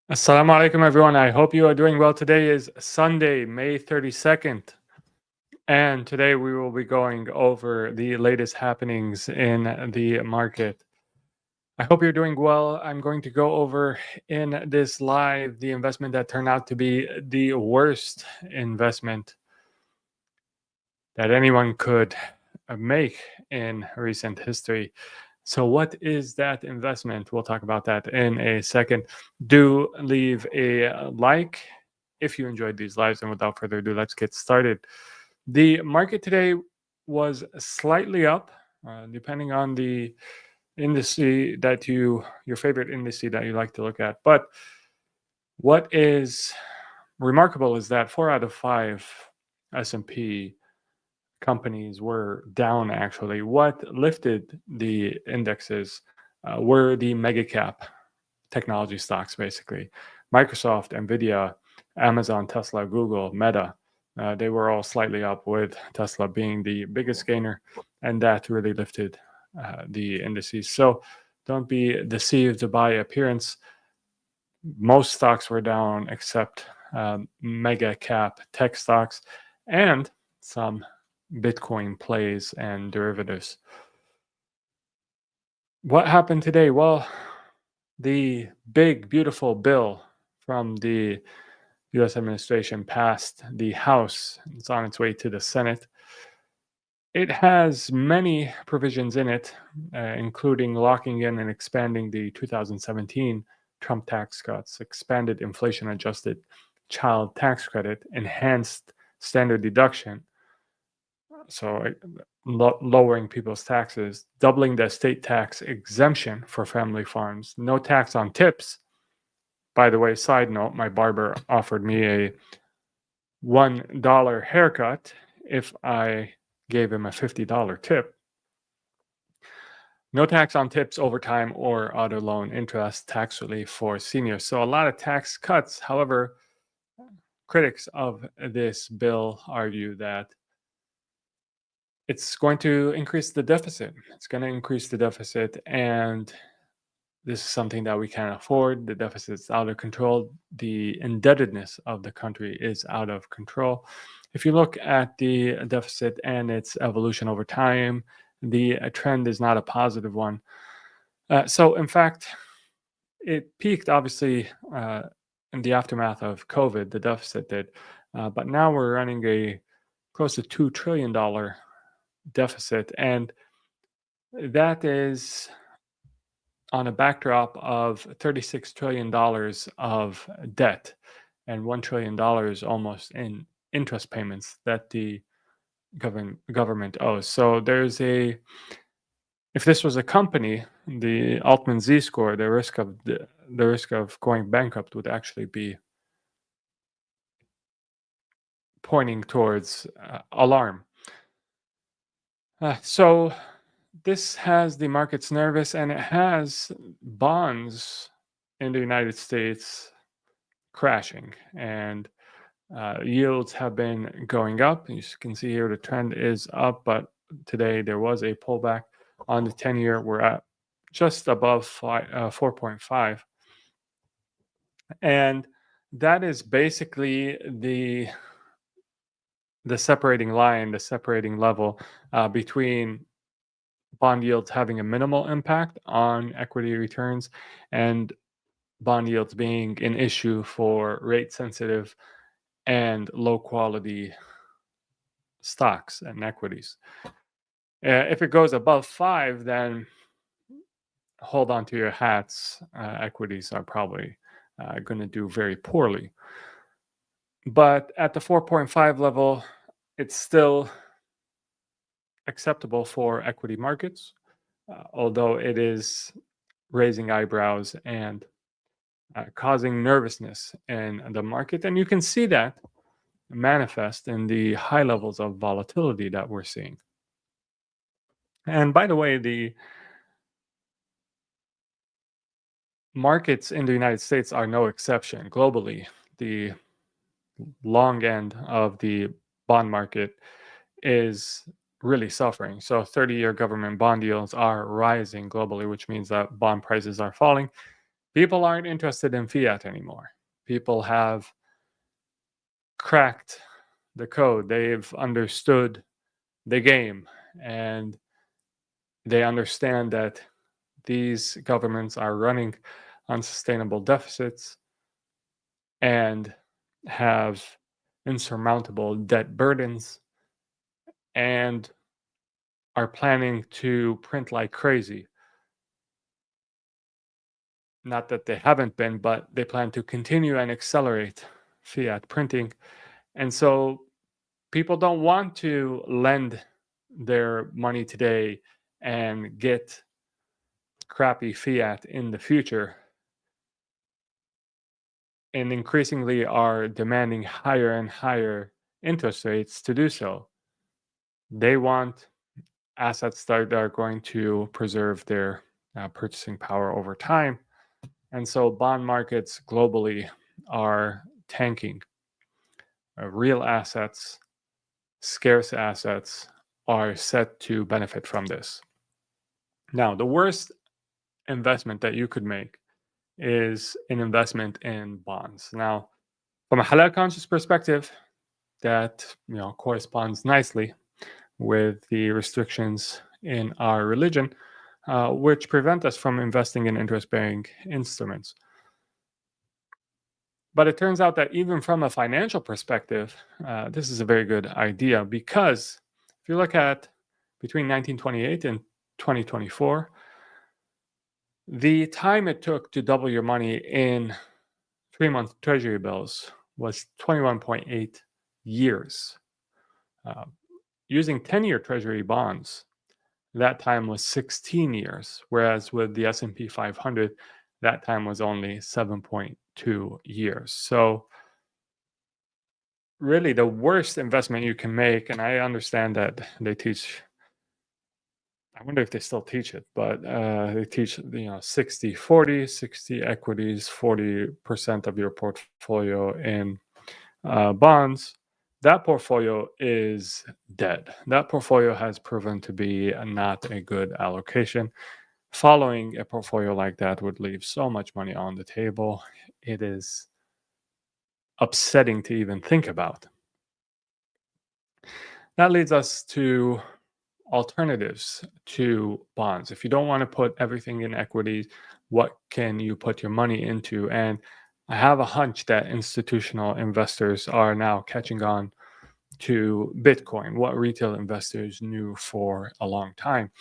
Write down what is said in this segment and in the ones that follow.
Assalamu alaikum, everyone. I hope you are doing well. Today is Sunday, May 32nd, and today we will be going over the latest happenings in the market. I hope you're doing well. I'm going to go over in this live the investment that turned out to be the worst investment that anyone could make in recent history. So, what is that investment? We'll talk about that in a second. Do leave a like if you enjoyed these lives. And without further ado, let's get started. The market today was slightly up, depending on the indice that your favorite indice that you like to look at. But what is remarkable is that 4 out of 5 S&P companies were down actually. What lifted the indexes were the mega cap technology stocks, basically. Microsoft, Nvidia, Amazon, Tesla, Google, Meta. They were all slightly up, with Tesla being the biggest gainer, and that really lifted the indices. So don't be deceived by appearance. Most stocks were down except mega cap tech stocks and some Bitcoin plays and derivatives. What happened today? Well, the big, beautiful bill from the US administration passed the House. It's on its way to the Senate. It has many provisions in it, including locking in and expanding the 2017 Trump tax cuts, expanded inflation adjusted child tax credit, enhanced standard deduction, so lowering people's taxes, doubling the estate tax exemption for family farms, no tax on tips. By the way, side note, my barber offered me a $1 haircut if I gave him a $50 tip. No tax on tips, overtime, or auto loan interest, tax relief for seniors. So a lot of tax cuts. However, critics of this bill argue that it's going to increase the deficit. It's going to increase the deficit, and this is something that we can't afford. The deficit's out of control. The indebtedness of the country is out of control. If you look at the deficit and its evolution over time, the trend is not a positive one. So, in fact, it peaked obviously in the aftermath of COVID, the deficit did. But now we're running a close to $2 trillion deficit. And that is on a backdrop of $36 trillion of debt and $1 trillion almost in interest payments that the government owes. So if this was a company, the Altman Z score, the risk of going bankrupt would actually be pointing towards alarm. So this has the markets nervous, and it has bonds in the United States crashing, and yields have been going up. You can see here the trend is up, but today there was a pullback on the 10-year. We're at just above 4.5, and that is basically the separating line, the separating level between bond yields having a minimal impact on equity returns and bond yields being an issue for rate sensitive and low quality stocks and equities. If it goes above 5, then hold on to your hats. Equities are probably going to do very poorly. But at the 4.5 level, it's still acceptable for equity markets, although it is raising eyebrows and causing nervousness in the market. And you can see that manifest in the high levels of volatility that we're seeing. And by the way, the markets in the United States are no exception. Globally, the long end of the bond market is really suffering. So 30-year government bond yields are rising globally, which means that bond prices are falling. People aren't interested in fiat anymore. People have cracked the code, they've understood the game, and they understand that these governments are running unsustainable deficits and have insurmountable debt burdens and are planning to print like crazy. Not that they haven't been, but they plan to continue and accelerate fiat printing. And so people don't want to lend their money today and get crappy fiat in the future, and increasingly are demanding higher and higher interest rates to do so. They want assets that are going to preserve their purchasing power over time. And so bond markets globally are tanking. Real assets, scarce assets, are set to benefit from this. Now, the worst investment that you could make is an investment in bonds. Now, from a halal-conscious perspective, that corresponds nicely with the restrictions in our religion, which prevent us from investing in interest-bearing instruments. But it turns out that even from a financial perspective, this is a very good idea, because if you look at between 1928 and 2024, the time it took to double your money in 3-month treasury bills was 21.8 years. Using 10-year treasury bonds, that time was 16 years, whereas with the S&P 500, that time was only 7.2 years. So really the worst investment you can make, and I understand that they teach, I wonder if they still teach it, but they teach 60-40, 60 equities, 40% of your portfolio in bonds. That portfolio is dead. That portfolio has proven to be not a good allocation. Following a portfolio like that would leave so much money on the table. It is upsetting to even think about. That leads us to alternatives to bonds. If you don't want to put everything in equities, what can you put your money into? And I have a hunch that institutional investors are now catching on to Bitcoin, what retail investors knew for a long time.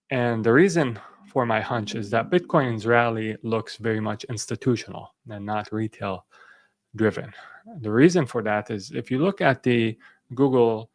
And the reason for my hunch is that Bitcoin's rally looks very much institutional and not retail driven. The reason for that is if you look at the Google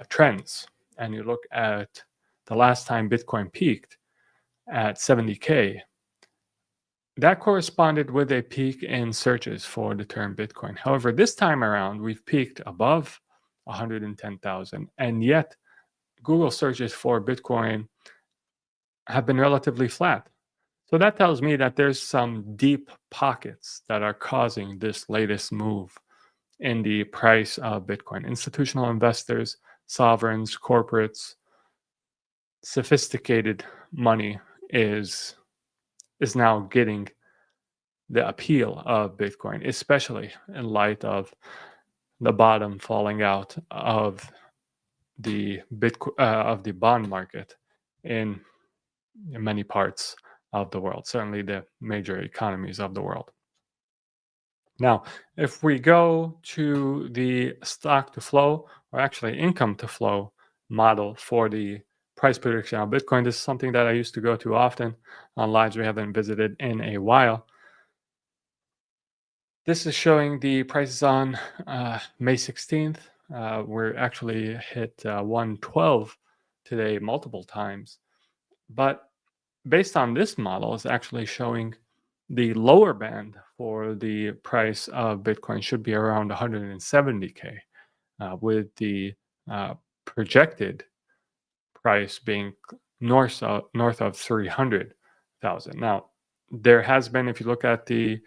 trends and you look at the last time Bitcoin peaked at 70K, that corresponded with a peak in searches for the term Bitcoin. However, this time around, we've peaked above 110,000, and yet Google searches for Bitcoin have been relatively flat. So that tells me that there's some deep pockets that are causing this latest move in the price of Bitcoin. Institutional investors, sovereigns, corporates, sophisticated money is now getting the appeal of Bitcoin, especially in light of the bottom falling out of the bond market in many parts of the world, certainly the major economies of the world. Now, if we go to the stock to flow, or actually income to flow model for the price prediction of Bitcoin, this is something that I used to go to often on lives we haven't visited in a while. This is showing the prices on May 16th. We're actually hit 112 today multiple times. But based on this model, it's actually showing the lower band for the price of Bitcoin should be around 170K, with the projected price being north of 300,000. Now, there has been, if you look at the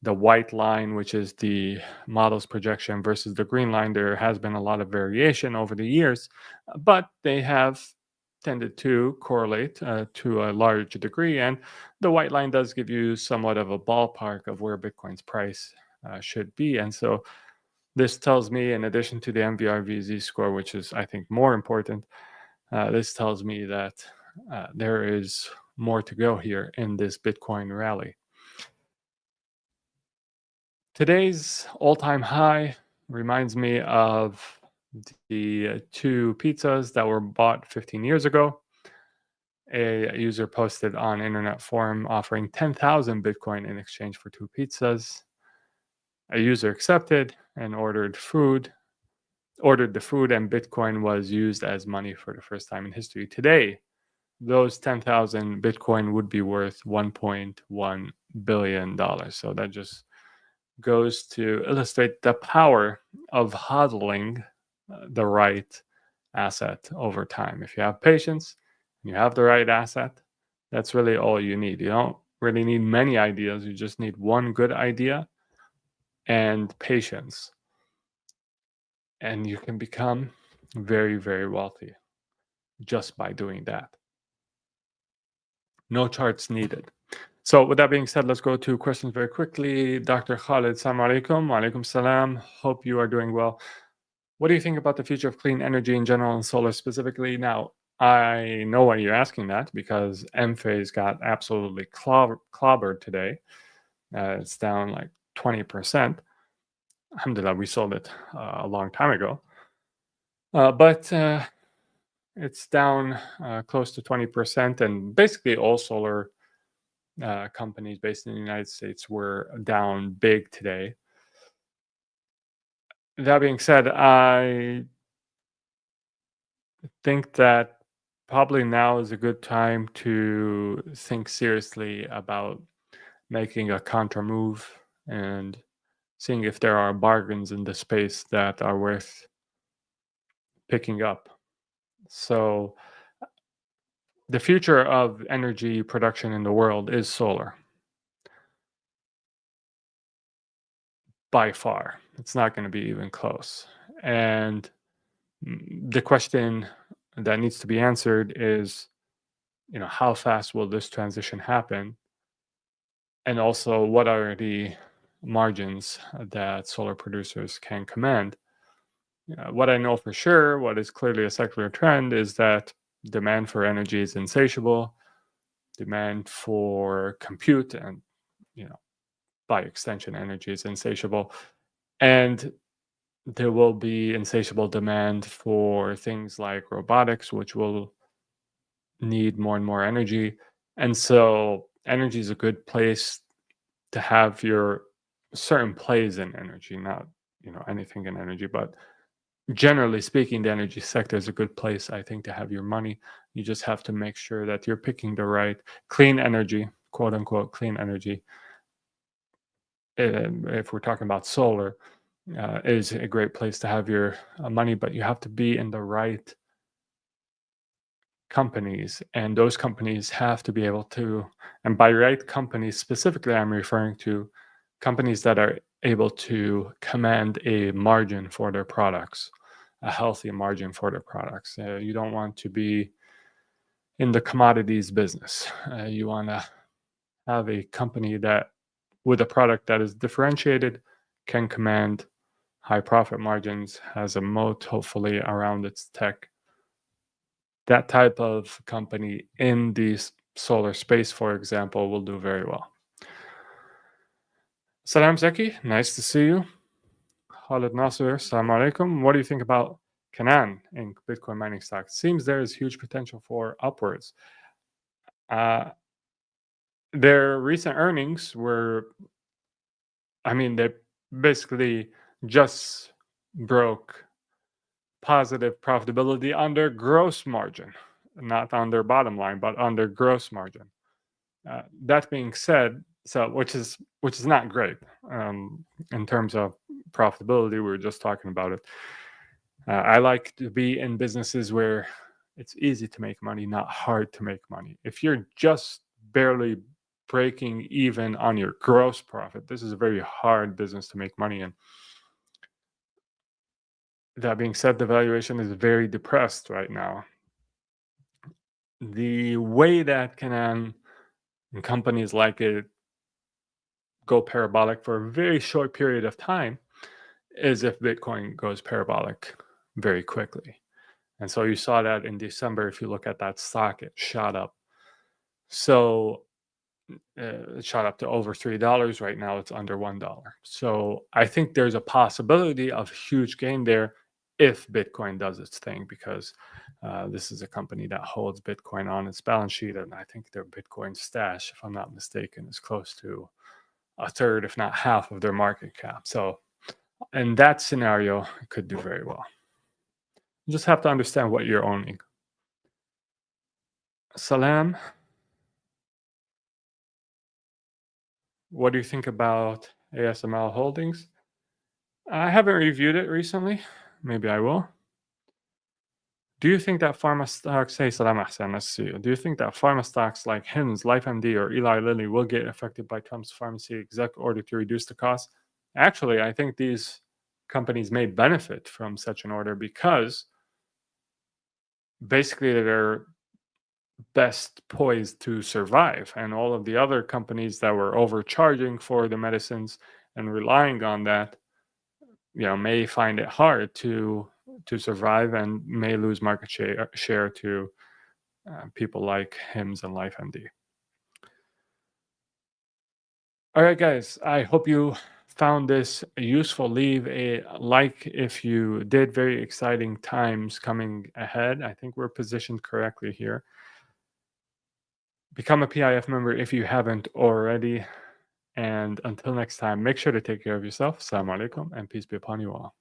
white line, which is the model's projection, versus the green line, there has been a lot of variation over the years, but they have tended to correlate to a large degree. And the white line does give you somewhat of a ballpark of where Bitcoin's price should be. And so this tells me, in addition to the MVRVZ score, which is, I think, more important, this tells me that there is more to go here in this Bitcoin rally. Today's all-time high reminds me of the two pizzas that were bought 15 years ago. A user posted on internet forum offering 10,000 Bitcoin in exchange for two pizzas. A user accepted and ordered the food, and Bitcoin was used as money for the first time in history. Today, those 10,000 Bitcoin would be worth $1.1 billion. So that just goes to illustrate the power of hodling the right asset over time. If you have patience, you have the right asset, that's really all you need. You don't really need many ideas, you just need one good idea and patience. And you can become very, very wealthy just by doing that. No charts needed. So with that being said, let's go to questions very quickly. Dr. Khalid, Assalamu alaikum. Wa alaikum salam. Hope you are doing well. What do you think about the future of clean energy in general and solar specifically? Now, I know why you're asking that because M-Phase got absolutely clobbered today. It's down like 20%. Alhamdulillah, we sold it a long time ago. But it's down close to 20%, and basically all solar companies based in the United States were down big today. That being said, I think that probably now is a good time to think seriously about making a counter move and seeing if there are bargains in the space that are worth picking up. So the future of energy production in the world is solar. By far. It's not going to be even close. And the question that needs to be answered is, how fast will this transition happen? And also, what are the margins that solar producers can command? What I know for sure, what is clearly a secular trend, is that demand for energy is insatiable. Demand for compute and, by extension, energy is insatiable. And there will be insatiable demand for things like robotics, which will need more and more energy. And so energy is a good place to have your certain plays in energy, not, anything in energy, but generally speaking, the energy sector is a good place, I think, to have your money. You just have to make sure that you're picking the right clean energy, quote unquote, clean energy. If we're talking about solar, is a great place to have your money, but you have to be in the right companies, and those companies have to be able to, and by right companies specifically, I'm referring to companies that are able to command a margin for their products, a healthy margin for their products. You don't want to be in the commodities business. You want to have a company that, with a product that is differentiated, can command high profit margins, has a moat hopefully around its tech. That type of company in the solar space, for example, will do very well. Salam Zeki, nice to see you. Khalid Nasser, Assalamu alaikum. What do you think about Canaan in Bitcoin mining stock? Seems there is huge potential for upwards. Their recent earnings were, they basically just broke positive profitability on their gross margin, not on their bottom line, but on their gross margin. That being said, which is not great in terms of profitability. We were just talking about it. I like to be in businesses where it's easy to make money, not hard to make money. If you're just barely breaking even on your gross profit, this is a very hard business to make money in. That being said, the valuation is very depressed right now. the way that Canaan and companies like it go parabolic for a very short period of time is if Bitcoin goes parabolic very quickly. And so you saw that in December. If you look at that stock, it shot up. So it shot up to over $3. Right now, it's under $1. So I think there's a possibility of huge gain there if Bitcoin does its thing, because this is a company that holds Bitcoin on its balance sheet. And I think their Bitcoin stash, if I'm not mistaken, is close to a third, if not half, of their market cap. So in that scenario, it could do very well. You just have to understand what you're owning. Salam, what do you think about ASML Holdings? I haven't reviewed it recently. Maybe I will. Do you think that pharma stocks, hey Salam Ahsan, let's see. Do you think that pharma stocks like Hims, LifeMD, or Eli Lilly will get affected by Trump's pharmacy exec order to reduce the cost? Actually, I think these companies may benefit from such an order because basically they're best poised to survive. And all of the other companies that were overcharging for the medicines and relying on that, may find it hard to survive and may lose market share to people like Hims and LifeMD. All right, guys, I hope you found this useful. Leave a like if you did. Very exciting times coming ahead. I think we're positioned correctly here. Become a PIF member if you haven't already. And until next time, make sure to take care of yourself. Assalamu alaikum, and peace be upon you all.